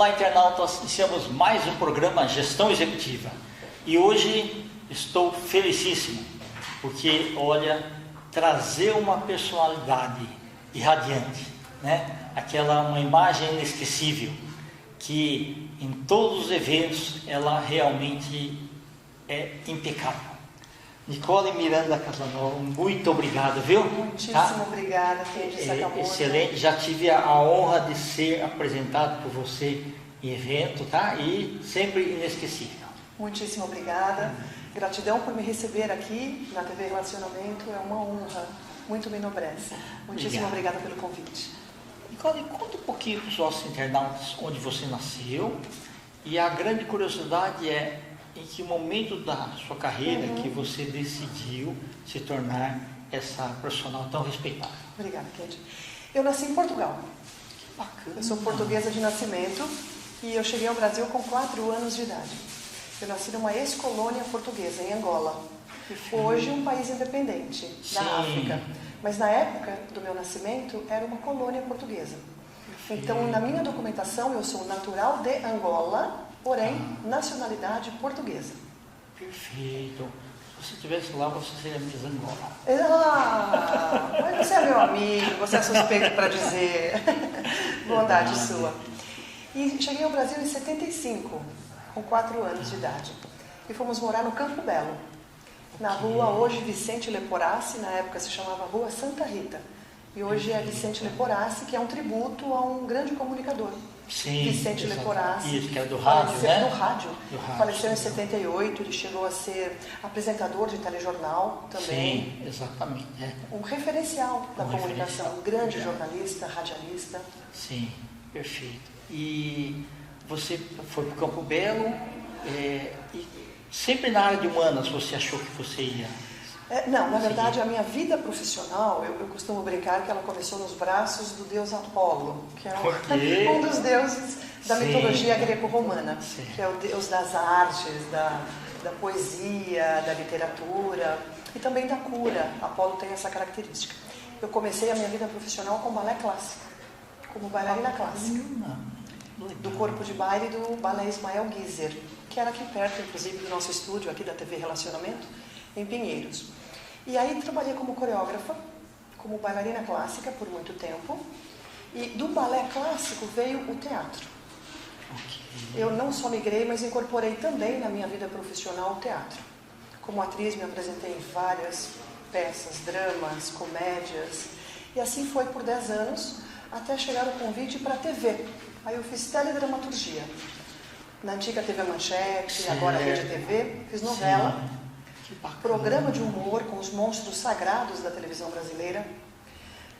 Olá, internautas, iniciamos mais um programa Gestão Executiva e hoje estou felicíssimo porque, olha, trazer uma personalidade irradiante, né? Uma imagem inesquecível que em todos os eventos ela realmente é impecável. Nicole Miranda Casanova, muito obrigado, viu? Muitíssimo obrigada, Kendi Sakamoto. Excelente, já tive a honra de ser apresentado por você em evento, tá? E sempre inesquecível. Muitíssimo obrigada. Gratidão por me receber aqui na TV Relacionamento, é uma honra, muito me enobrece. Muitíssimo obrigada pelo convite. Nicole, conta um pouquinho para os nossos internautas onde você nasceu e a grande curiosidade é em que momento da sua carreira que você decidiu se tornar essa profissional tão respeitada. Obrigada, Kendi. Eu nasci em Portugal. Que bacana. Eu sou portuguesa de nascimento e eu cheguei ao Brasil com 4 anos de idade. Eu nasci numa ex-colônia portuguesa, em Angola. Hoje um país independente da África. Mas na época do meu nascimento era uma colônia portuguesa. Então, na minha documentação, eu sou natural de Angola, porém, nacionalidade portuguesa. Perfeito. Se você estivesse lá, você seria Miss Angola. Mas você é meu amigo, você é suspeito para dizer. Bondade sua. E cheguei ao Brasil em 75, com 4 anos de idade. E fomos morar no Campo Belo, na rua hoje Vicente Leporassi, na época se chamava Rua Santa Rita. E hoje é Vicente Leporassi, que é um tributo a um grande comunicador. Sim, Vicente Leporassi. Isso, que é do rádio, né? Do rádio. Faleceu em 78, ele chegou a ser apresentador de telejornal também. Sim, exatamente. É. Um referencial da comunicação, um grande jornalista, radialista. Sim, perfeito. E você foi para o Campo Belo, e sempre na área de humanas você achou que você ia... Não, na verdade a minha vida profissional, eu costumo brincar que ela começou nos braços do deus Apolo, que é um dos deuses da mitologia greco-romana, que é o deus das artes, da poesia, da literatura e também da cura. Apolo tem essa característica. Eu comecei a minha vida profissional com balé clássico, como bailarina clássica, do corpo de baile do balé Ismael Guiser, que era aqui perto, inclusive, do nosso estúdio aqui da TV Relacionamento, em Pinheiros. E aí trabalhei como coreógrafa, como bailarina clássica por muito tempo. E do balé clássico veio o teatro. Eu não só migrei, mas incorporei também na minha vida profissional o teatro. Como atriz me apresentei em várias peças, dramas, comédias. E assim foi por 10 anos, até chegar o convite para a TV. Aí eu fiz teledramaturgia. Na antiga TV Manchete, agora Rede TV, fiz novela. Programa de humor com os monstros sagrados da televisão brasileira.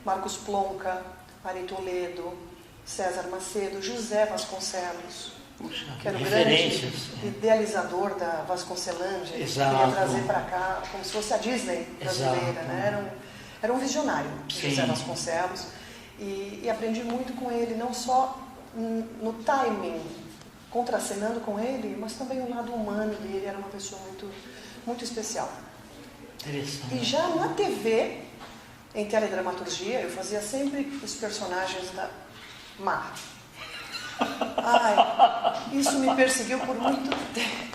Marcos Plonka, Ari Toledo, César Macedo, José Vasconcelos, que era o grande idealizador da Vasconcelândia. Exato. Queria trazer para cá como se fosse a Disney brasileira, né? Era um visionário, José Vasconcelos. E aprendi muito com ele, não só no timing, contracenando com ele, mas também o lado humano dele. Era uma pessoa muito especial. E já na TV, em teledramaturgia, eu fazia sempre os personagens da Má. Isso me perseguiu por muito tempo.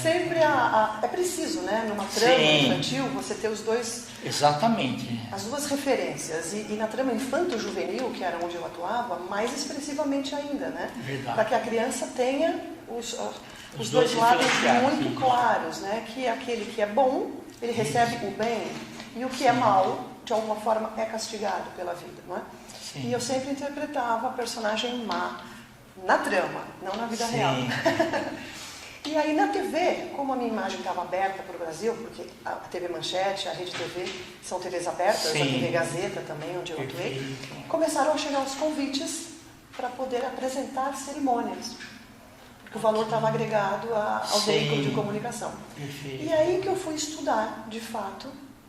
Sempre é preciso, né? Numa trama infantil, você ter os dois... Exatamente. As duas referências. E na trama infanto-juvenil, que era onde eu atuava, mais expressivamente ainda, né? Para que a criança tenha os dois lados muito claros, né? Que aquele que é bom, ele recebe o bem, e o que é mal, de alguma forma, é castigado pela vida, não é? E eu sempre interpretava a personagem má na trama, não na vida real. E aí na TV, como a minha imagem estava aberta para o Brasil, porque a TV Manchete, a Rede TV são TVs abertas, a TV Gazeta também, onde eu atuei, começaram a chegar os convites para poder apresentar cerimônias. O valor estava agregado ao veículo de comunicação. E aí que eu fui estudar, de fato,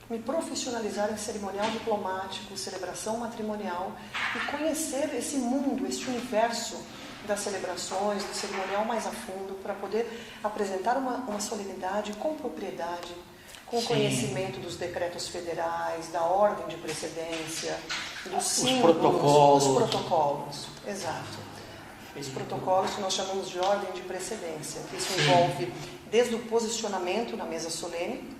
me profissionalizar em cerimonial diplomático, celebração matrimonial e conhecer esse mundo, esse universo das celebrações, do cerimonial mais a fundo, para poder apresentar uma solenidade com propriedade, com conhecimento dos decretos federais, da ordem de precedência, dos símbolos, os protocolos. Exato. os protocolos que nós chamamos de ordem de precedência, que isso envolve desde o posicionamento na mesa solene,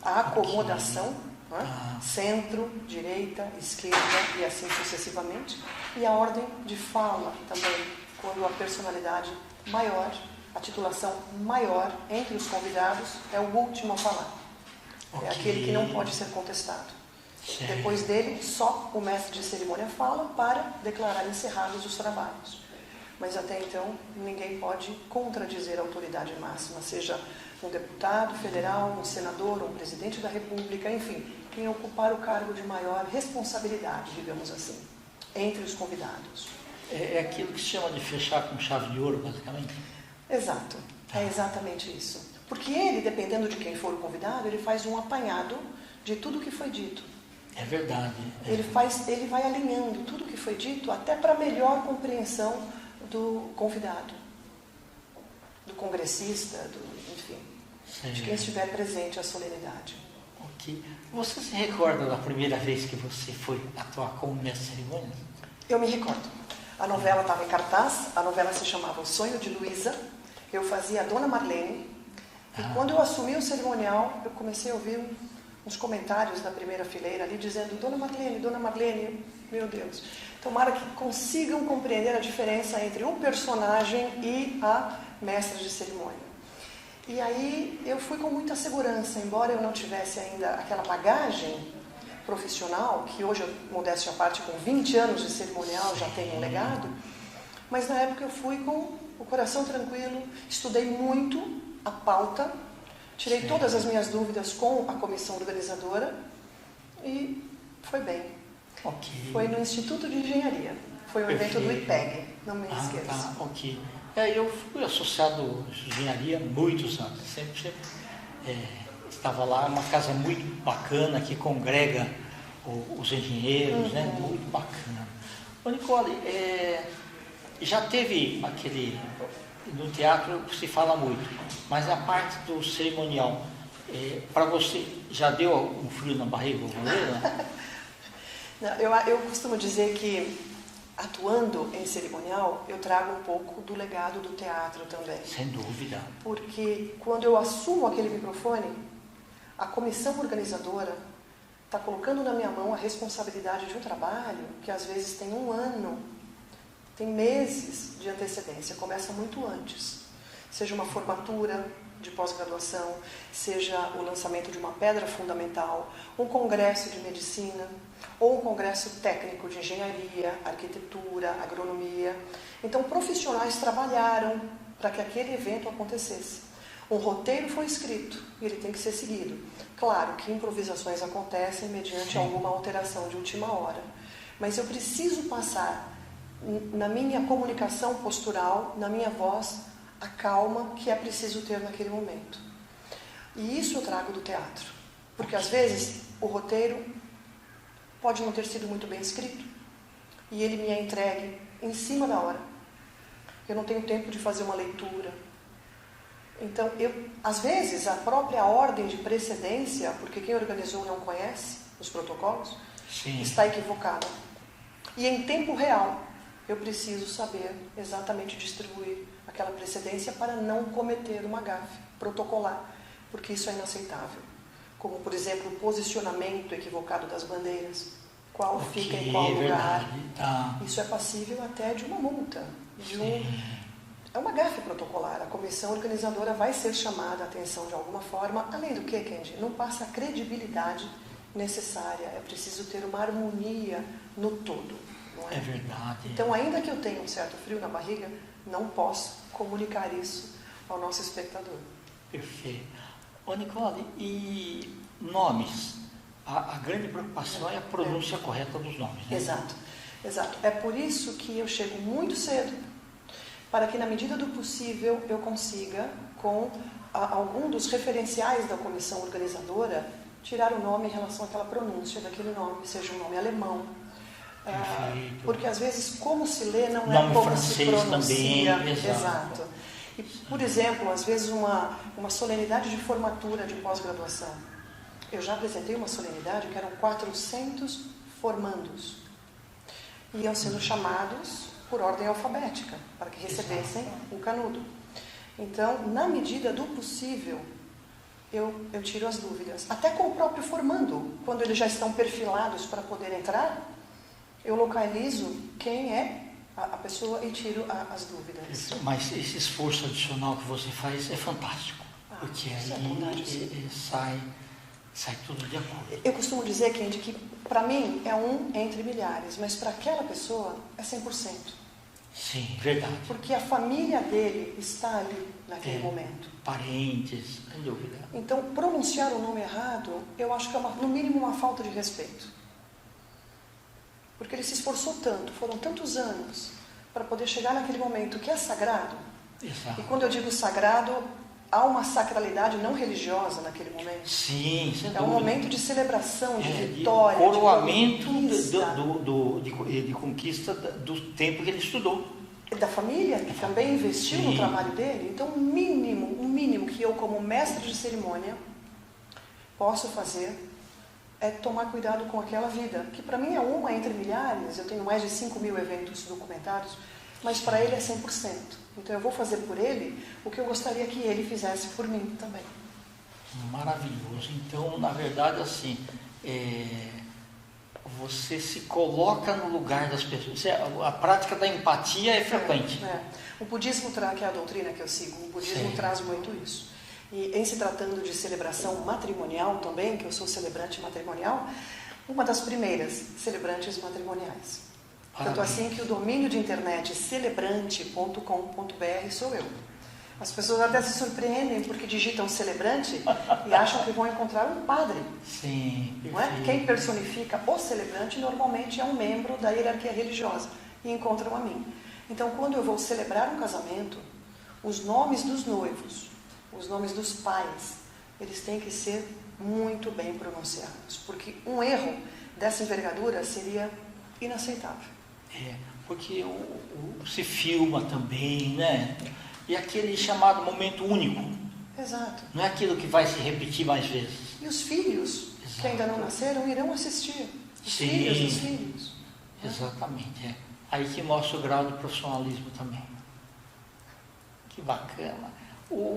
a acomodação, né? Centro, direita, esquerda e assim sucessivamente, e a ordem de fala também, quando a personalidade maior, a titulação maior entre os convidados é o último a falar. É aquele que não pode ser contestado. Depois dele, só o mestre de cerimônia fala para declarar encerrados os trabalhos. Mas até então, ninguém pode contradizer a autoridade máxima, seja um deputado federal, um senador, um presidente da república, enfim, quem ocupar o cargo de maior responsabilidade, digamos assim, entre os convidados. É aquilo que se chama de fechar com chave de ouro, basicamente? Exato, é exatamente isso. Porque ele, dependendo de quem for o convidado, ele faz um apanhado de tudo o que foi dito. É verdade. Ele vai alinhando tudo o que foi dito até para melhor compreensão do convidado, do congressista, enfim, de quem estiver presente à solenidade. Ok. Você se recorda da primeira vez que você foi atuar como mestre de cerimônias? Eu me recordo. A novela estava em cartaz, a novela se chamava O Sonho de Luísa, eu fazia a Dona Marlene, e quando eu assumi o cerimonial, eu comecei a ouvir uns comentários da primeira fileira ali dizendo Dona Marlene, meu Deus. Tomara que consigam compreender a diferença entre um personagem e a mestra de cerimônia. E aí eu fui com muita segurança, embora eu não tivesse ainda aquela bagagem profissional, que hoje, modéstia à parte, com 20 anos de cerimonial já tenho um legado, mas na época eu fui com o coração tranquilo, estudei muito a pauta, tirei todas as minhas dúvidas com a comissão organizadora e foi bem. Okay. Foi no Instituto de Engenharia, foi um evento do IPEG, não me esqueço. Tá, ok. Eu fui associado à engenharia há muitos anos, sempre estava lá, uma casa muito bacana que congrega os engenheiros, né? Muito bacana. Ô Nicole, já teve aquele... No teatro se fala muito, mas a parte do cerimonial, para você, já deu um frio na barriga? Eu costumo dizer que, atuando em cerimonial, eu trago um pouco do legado do teatro também. Sem dúvida. Porque quando eu assumo aquele microfone, a comissão organizadora está colocando na minha mão a responsabilidade de um trabalho que às vezes tem 1 ano, tem meses de antecedência, começa muito antes. Seja uma formatura de pós-graduação, seja o lançamento de uma pedra fundamental, um congresso de medicina, ou um congresso técnico de engenharia, arquitetura, agronomia. Então, profissionais trabalharam para que aquele evento acontecesse. Um roteiro foi escrito e ele tem que ser seguido. Claro que improvisações acontecem mediante alguma alteração de última hora, mas eu preciso passar na minha comunicação postural, na minha voz, a calma que é preciso ter naquele momento. E isso eu trago do teatro, porque às vezes o roteiro pode não ter sido muito bem escrito e ele me é entregue em cima da hora. Eu não tenho tempo de fazer uma leitura. Então, às vezes, a própria ordem de precedência, porque quem organizou não conhece os protocolos, está equivocada. E em tempo real, eu preciso saber exatamente distribuir aquela precedência para não cometer uma gafe protocolar, porque isso é inaceitável. Como, por exemplo, o posicionamento equivocado das bandeiras, qual fica em qual lugar. Isso é passível até de uma multa, é uma gafe protocolar. A comissão organizadora vai ser chamada a atenção de alguma forma, além do que, Kendi, não passa a credibilidade necessária, é preciso ter uma harmonia no todo. Não é? É verdade. Então, ainda que eu tenha um certo frio na barriga, não posso comunicar isso ao nosso espectador. Perfeito. Ô Nicole, e nomes? A grande preocupação é a pronúncia correta dos nomes, né? Exato, exato. É por isso que eu chego muito cedo, para que na medida do possível eu consiga, com algum dos referenciais da comissão organizadora, tirar o nome em relação àquela pronúncia daquele nome, seja um nome alemão. Porque às vezes como se lê não é como se pronuncia. Também, exato. E, por exemplo, às vezes uma solenidade de formatura de pós-graduação. Eu já apresentei uma solenidade que eram 400 formandos. Iam sendo chamados por ordem alfabética, para que recebessem o canudo. Então, na medida do possível, eu tiro as dúvidas. Até com o próprio formando, quando eles já estão perfilados para poder entrar, eu localizo quem é a pessoa e tiro as dúvidas. Mas esse esforço adicional que você faz é fantástico, porque aí sai tudo de acordo. Eu costumo dizer, Kendi, que para mim é um entre milhares, mas para aquela pessoa é 100%. Sim, verdade. Porque a família dele está ali naquele momento. Parentes, sem dúvida. Então, pronunciar o nome errado, eu acho que é no mínimo uma falta de respeito. Porque ele se esforçou tanto, foram tantos anos, para poder chegar naquele momento que é sagrado. Exato. E quando eu digo sagrado, há uma sacralidade não religiosa naquele momento. Sim, sem dúvida. É um momento de celebração, de vitória, de coroamento de conquista do tempo que ele estudou. Da família, que também investiu no trabalho dele. Então, o mínimo que eu, como mestre de cerimônia, posso fazer é tomar cuidado com aquela vida, que para mim é uma entre milhares. Eu tenho mais de 5.000 eventos documentados, mas para ele é 100%. Então eu vou fazer por ele o que eu gostaria que ele fizesse por mim também. Maravilhoso. Então, na verdade, assim, você se coloca no lugar das pessoas. A prática da empatia é frequente. O budismo, que é a doutrina que eu sigo, o budismo traz muito isso. E em se tratando de celebração matrimonial também, que eu sou celebrante matrimonial, uma das primeiras celebrantes matrimoniais. Tanto assim que o domínio de internet celebrante.com.br sou eu. As pessoas até se surpreendem porque digitam celebrante e acham que vão encontrar um padre. Sim, não é? Quem personifica o celebrante normalmente é um membro da hierarquia religiosa e encontram a mim. Então, quando eu vou celebrar um casamento, os nomes dos noivos, os nomes dos pais, eles têm que ser muito bem pronunciados, porque um erro dessa envergadura seria inaceitável. Porque se filma também, né? E aquele chamado momento único. Exato. Não é aquilo que vai se repetir mais vezes. E os filhos, que ainda não nasceram, irão assistir. Os filhos dos filhos. Exatamente, Aí que mostra o grau de profissionalismo também. Que bacana.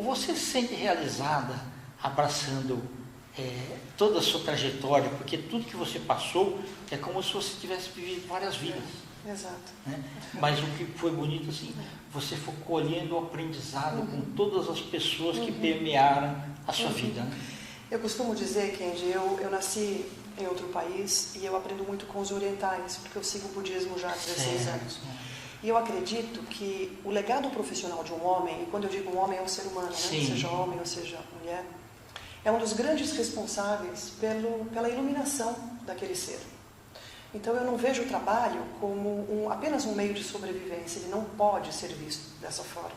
Você se sente realizada abraçando toda a sua trajetória, porque tudo que você passou é como se você tivesse vivido várias vidas. Exato. Né? Mas o que foi bonito, assim, você foi colhendo o aprendizado com todas as pessoas que permearam a sua vida. Né? Eu costumo dizer, Kendi, eu nasci em outro país e eu aprendo muito com os orientais, porque eu sigo o budismo já há 16 anos. E eu acredito que o legado profissional de um homem, e quando eu digo um homem é um ser humano, né? Seja homem ou seja mulher, é um dos grandes responsáveis pela iluminação daquele ser. Então eu não vejo o trabalho como apenas um meio de sobrevivência, ele não pode ser visto dessa forma.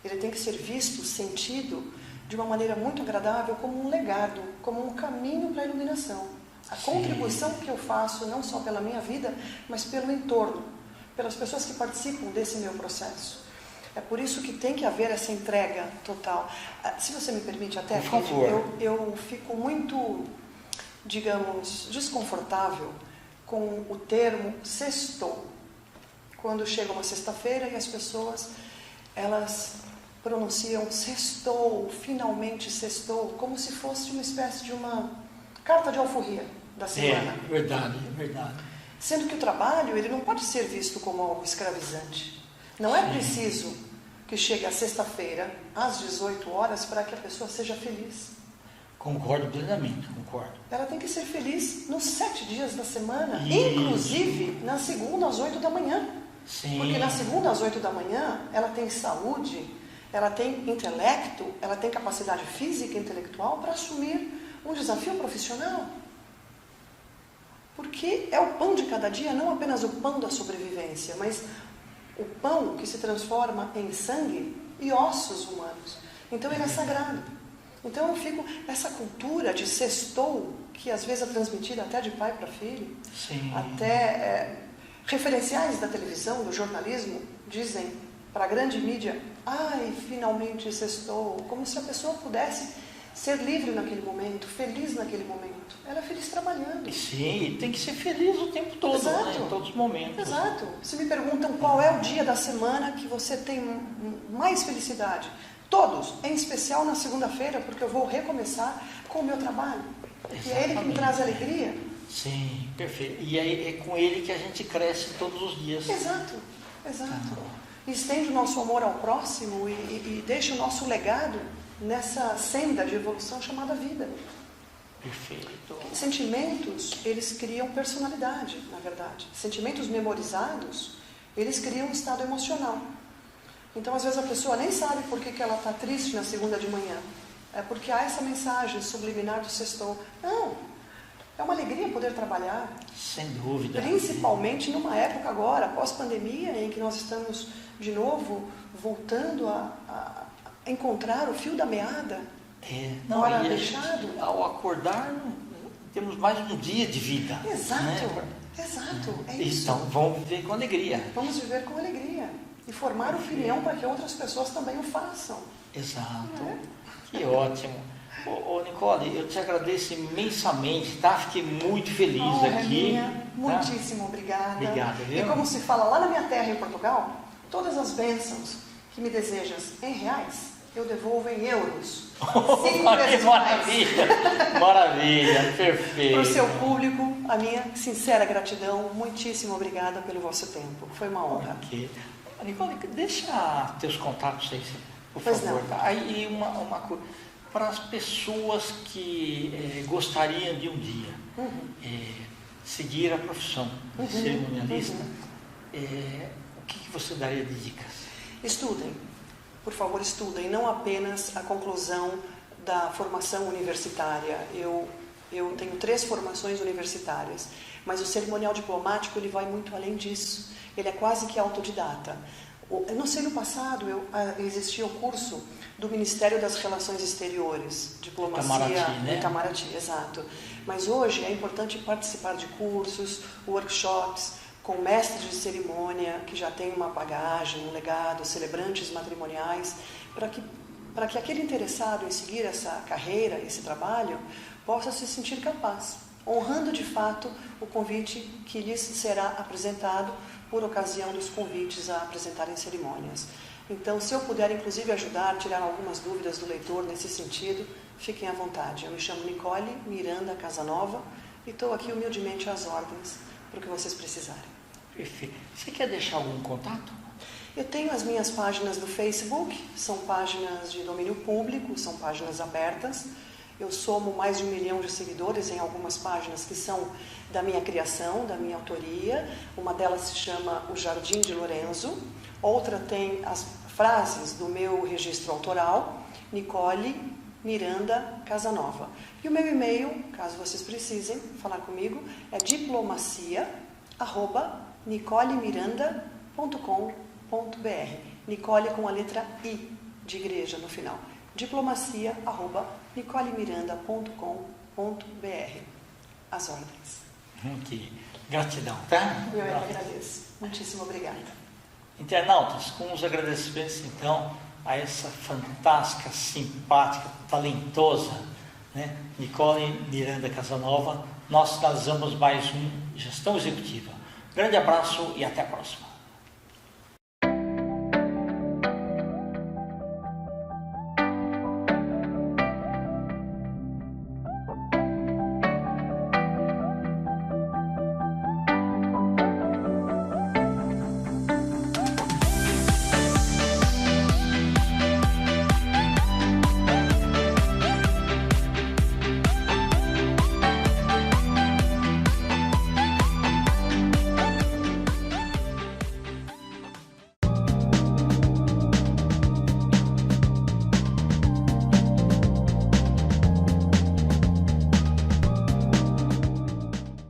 Ele tem que ser visto, sentido, de uma maneira muito agradável, como um legado, como um caminho para a iluminação. A contribuição que eu faço, não só pela minha vida, mas pelo entorno, pelas pessoas que participam desse meu processo. É por isso que tem que haver essa entrega total. Se você me permite até, por favor. Eu fico muito, digamos, desconfortável com o termo sextou. Quando chega uma sexta-feira e as pessoas, elas pronunciam sextou, finalmente sextou, como se fosse uma espécie de uma carta de alforria da semana. Verdade. Sendo que o trabalho, ele não pode ser visto como algo escravizante. Não é preciso que chegue a sexta-feira, às 18 horas, para que a pessoa seja feliz. Concordo plenamente, concordo. Ela tem que ser feliz nos 7 dias da semana, inclusive na segunda às 8 da manhã. Sim. Porque na segunda às 8 da manhã, ela tem saúde, ela tem intelecto, ela tem capacidade física e intelectual para assumir um desafio profissional. Porque é o pão de cada dia, não apenas o pão da sobrevivência, mas o pão que se transforma em sangue e ossos humanos. Então ele é sagrado. Então eu fico, essa cultura de sextou, que às vezes é transmitida até de pai para filho, até referenciais da televisão, do jornalismo, dizem para a grande mídia, ai, finalmente sextou, como se a pessoa pudesse ser livre naquele momento, feliz naquele momento. Ela é feliz trabalhando. Sim, tem que ser feliz o tempo todo, né? Em todos os momentos. Exato. Se me perguntam qual é o dia da semana que você tem mais felicidade, todos, em especial na segunda-feira, porque eu vou recomeçar com o meu trabalho. Exatamente. E é ele que me traz alegria. Sim, perfeito. E é com ele que a gente cresce todos os dias. Exato. E estende o nosso amor ao próximo e deixa o nosso legado nessa senda de evolução chamada vida. Perfeito. Sentimentos, eles criam personalidade, na verdade. Sentimentos memorizados, eles criam um estado emocional. Então, às vezes, a pessoa nem sabe por que ela está triste na segunda de manhã. É porque há essa mensagem subliminar do sextou. Não, é uma alegria poder trabalhar. Sem dúvida. Principalmente numa época agora, pós-pandemia, em que nós estamos, de novo, voltando a encontrar o fio da meada. Ao acordar, temos mais um dia de vida. Exato, né? Exato. É isso. Então, vamos viver com alegria. Vamos viver com alegria. E formar opinião para que outras pessoas também o façam. Exato. Que ótimo. Ô, Nicole, eu te agradeço imensamente, tá? Fiquei muito feliz aqui. Muitíssimo obrigada. Obrigado, viu? E como se fala lá na minha terra, em Portugal, todas as bênçãos que me desejas em reais, eu devolvo em euros. Que maravilha! Maravilha, perfeito. Para o seu público, a minha sincera gratidão. Muitíssimo obrigada pelo vosso tempo. Foi uma honra. Okay. Nicole, deixa teus contatos aí, por favor. Tá? Aí uma coisa. Para as pessoas que gostariam de um dia seguir a profissão de cerimonialista, o que você daria de dicas? Estudem. Por favor, estudem, não apenas a conclusão da formação universitária. Eu tenho 3 formações universitárias, mas o cerimonial diplomático ele vai muito além disso. Ele é quase que autodidata. Eu não sei, no passado existia o curso do Ministério das Relações Exteriores, diplomacia Itamaraty, né? Itamaraty, exato. Mas hoje é importante participar de cursos, workshops, com mestres de cerimônia que já têm uma bagagem, um legado, celebrantes matrimoniais, para que aquele interessado em seguir essa carreira, esse trabalho, possa se sentir capaz, honrando de fato o convite que lhes será apresentado por ocasião dos convites a apresentarem cerimônias. Então, se eu puder, inclusive, ajudar, tirar algumas dúvidas do leitor nesse sentido, fiquem à vontade. Eu me chamo Nicole Miranda Casanova e estou aqui humildemente às ordens para o que vocês precisarem. Perfeito. Você quer deixar algum contato? Eu tenho as minhas páginas do Facebook, são páginas de domínio público, são páginas abertas. Eu somo mais de 1 milhão de seguidores em algumas páginas que são da minha criação, da minha autoria. Uma delas se chama O Jardim de Lorenzo, outra tem as frases do meu registro autoral, Nicole Miranda Casanova. E o meu e-mail, caso vocês precisem falar comigo, é diplomacia@nicolemiranda.com.br. Nicole com a letra I de igreja no final. diplomacia@nicolemiranda.com.br. As ordens. Que gratidão, tá? Eu que agradeço. Muitíssimo obrigada. Internautas, com os agradecimentos, então, a essa fantástica, simpática, talentosa, né, Nicole Miranda Casanova, nós finalizamos mais um Gestão Executiva. Grande abraço e até a próxima.